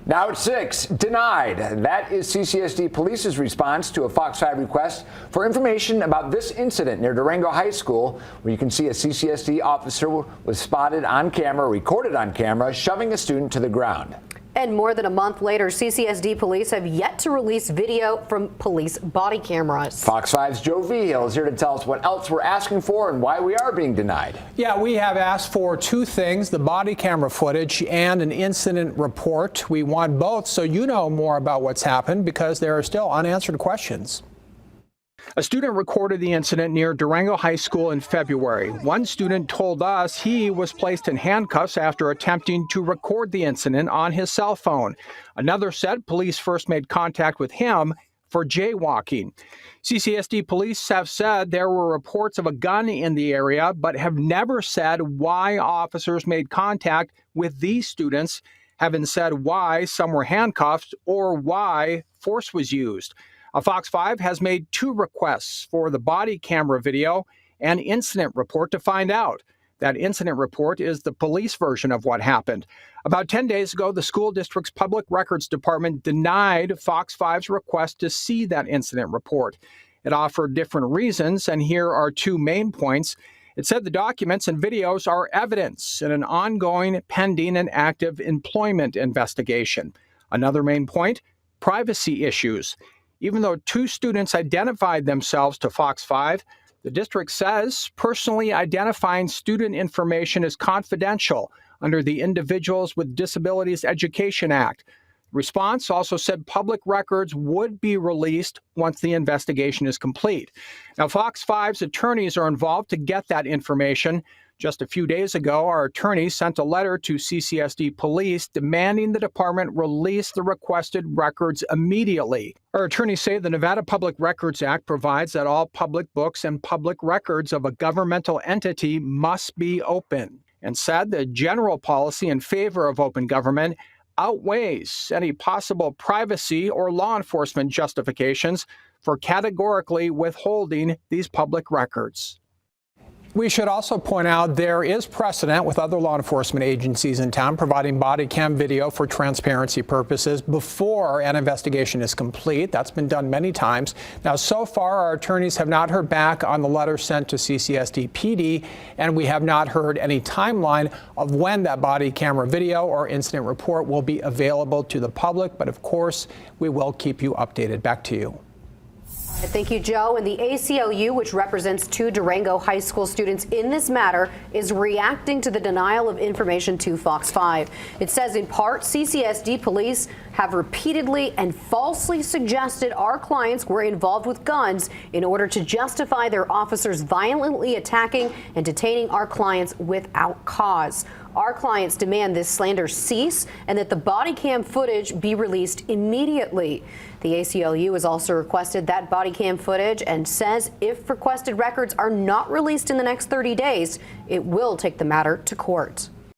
Now at 6, denied. That is CCSD Police's response to a Fox 5 request for information about this incident near Durango High School, where you can see a CCSD officer was spotted on camera, recorded on camera, shoving a student to the ground. And more than a month later, CCSD police have yet to release video from police body cameras. Fox 5's Joe Vigil is here to tell us what else we're asking for and why we are being denied. Yeah, we have asked for two things, the body camera footage and an incident report. We want both so you know more about what's happened, because there are still unanswered questions. A student recorded the incident near Durango High School in February. One student told us he was placed in handcuffs after attempting to record the incident on his cell phone. Another said police first made contact with him for jaywalking. CCSD police have said there were reports of a gun in the area, but have never said why officers made contact with these students, haven't said why some were handcuffed or why force was used. Fox 5 has made two requests for the body camera video and incident report to find out. That incident report is the police version of what happened. About 10 days ago, the school district's public records department denied Fox 5's request to see that incident report. It offered different reasons, and here are two main points. It said the documents and videos are evidence in an ongoing, pending, and active employment investigation. Another main point, privacy issues. Even though two students identified themselves to Fox 5, the district says personally identifying student information is confidential under the Individuals with Disabilities Education Act. Response also said public records would be released once the investigation is complete. Now, Fox 5's attorneys are involved to get that information. Just a few days ago, our attorney sent a letter to CCSD police demanding the department release the requested records immediately. Our attorneys say the Nevada Public Records Act provides that all public books and public records of a governmental entity must be open, and said the general policy in favor of open government outweighs any possible privacy or law enforcement justifications for categorically withholding these public records. We should also point out there is precedent with other law enforcement agencies in town providing body cam video for transparency purposes before an investigation is complete. That's been done many times. Now, so far, our attorneys have not heard back on the letter sent to CCSD PD, and we have not heard any timeline of when that body camera video or incident report will be available to the public. But of course, we will keep you updated. Back to you. Thank you, Joe. And the ACLU, which represents two Durango High School students in this matter, is reacting to the denial of information to Fox 5. It says, in part, CCSD police have repeatedly and falsely suggested our clients were involved with guns in order to justify their officers violently attacking and detaining our clients without cause. Our clients demand this slander cease and that the body cam footage be released immediately. The ACLU has also requested that body cam footage and says if requested records are not released in the next 30 days, it will take the matter to court.